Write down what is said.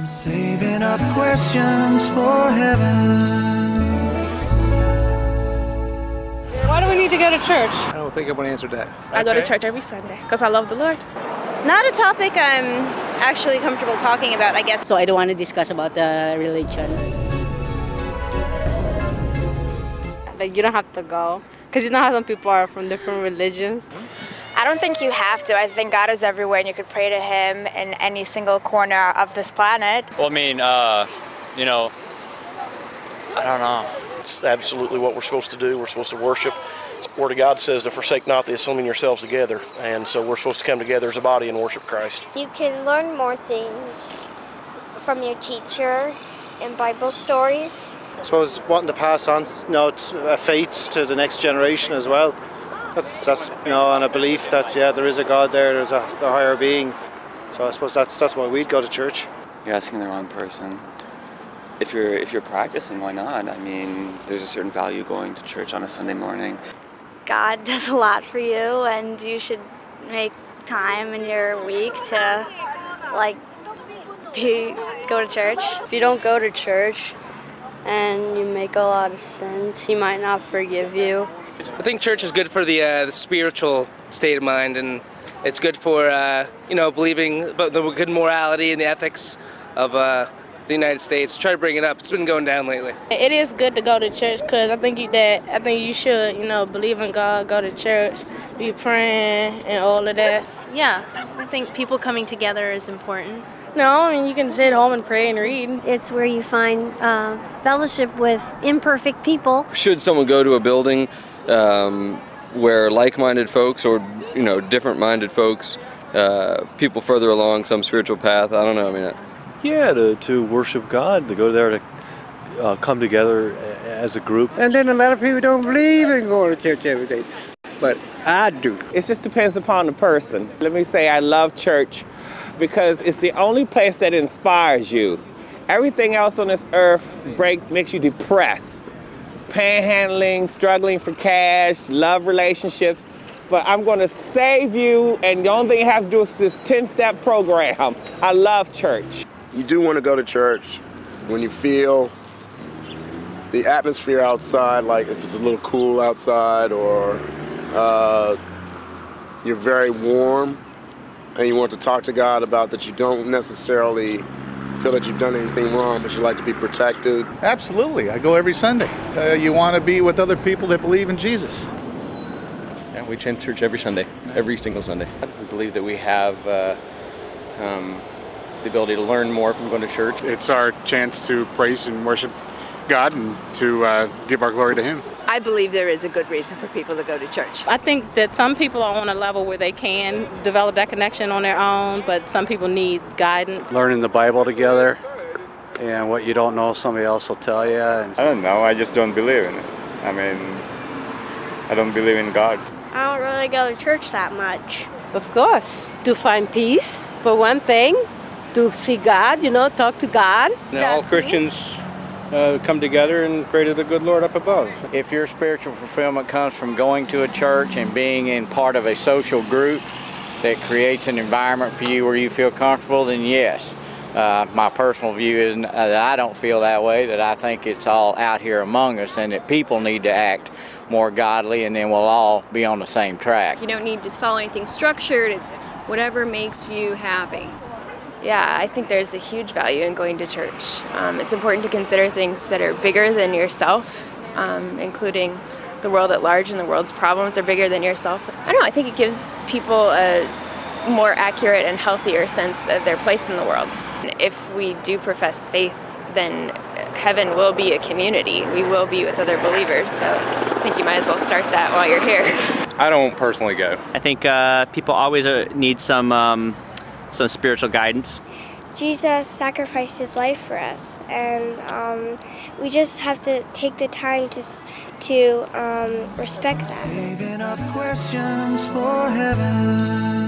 I'm saving up questions for heaven. Why do we need to go to church? I don't think I'm going to answer that. I go to church every Sunday because I love the Lord. Not a topic I'm actually comfortable talking about, I guess. So I don't want to discuss about the religion. Like, you don't have to go because you know how some people are from different religions. I don't think you have to. I think God is everywhere and you could pray to Him in any single corner of this planet. Well, I mean, you know, I don't know. It's absolutely what we're supposed to do. We're supposed to worship. The Word of God says to forsake not the assembling yourselves together. And so we're supposed to come together as a body and worship Christ. You can learn more things from your teacher in Bible stories. I suppose wanting to pass on, faith to the next generation as well. That's and a belief that there is a God there, there's the higher being. So I suppose that's why we'd go to church. You're asking the wrong person. If you're practicing, why not? I mean, there's a certain value going to church on a Sunday morning. God does a lot for you, and you should make time in your week to go to church. If you don't go to church and you make a lot of sins, He might not forgive you. I think church is good for the spiritual state of mind, and it's good for believing about the good morality and the ethics of the United States. Try to bring it up. It's been going down lately. It is good to go to church because I think you should believe in God, go to church, be praying and all of that. Yeah, I think people coming together is important. No, I mean, you can sit at home and pray and read. It's where you find fellowship with imperfect people. Should someone go to a building where like-minded folks or different minded folks, people further along some spiritual path, I don't know, I mean, to worship God, to go there to come together as a group. And then a lot of people don't believe in going to church every day, but I do. It just depends upon the person. Let me say I love church because it's the only place that inspires you. Everything else on this earth makes you depressed. Panhandling, struggling for cash, love relationships. But I'm going to save you, and the only thing you have to do is this 10-step program. I love church. You do want to go to church when you feel the atmosphere outside, like if it's a little cool outside or you're very warm and you want to talk to God about that you don't necessarily feel that you've done anything wrong, but you like to be protected. Absolutely. I go every Sunday. You want to be with other people that believe in Jesus. Yeah, we attend church every Sunday, every single Sunday. We believe that we have the ability to learn more from going to church. It's our chance to praise and worship God and to give our glory to Him. I believe there is a good reason for people to go to church. I think that some people are on a level where they can develop that connection on their own, but some people need guidance. Learning the Bible together, and what you don't know, somebody else will tell you. I don't know, I just don't believe in it. I mean, I don't believe in God. I don't really go to church that much. Of course, to find peace, for one thing, to see God, talk to God. All Christians come together and pray to the good Lord up above. If your spiritual fulfillment comes from going to a church and being in part of a social group that creates an environment for you where you feel comfortable, then yes. My personal view is that I don't feel that way, that I think it's all out here among us and that people need to act more godly, and then we'll all be on the same track. You don't need to follow anything structured. It's whatever makes you happy. Yeah, I think there's a huge value in going to church. It's important to consider things that are bigger than yourself, including the world at large, and the world's problems are bigger than yourself. I don't know, I think it gives people a more accurate and healthier sense of their place in the world. If we do profess faith, then heaven will be a community. We will be with other believers, so I think you might as well start that while you're here. I don't personally go. I think people always need some spiritual guidance. Jesus sacrificed His life for us, and we just have to take the time to respect that. Saving up questions for heaven.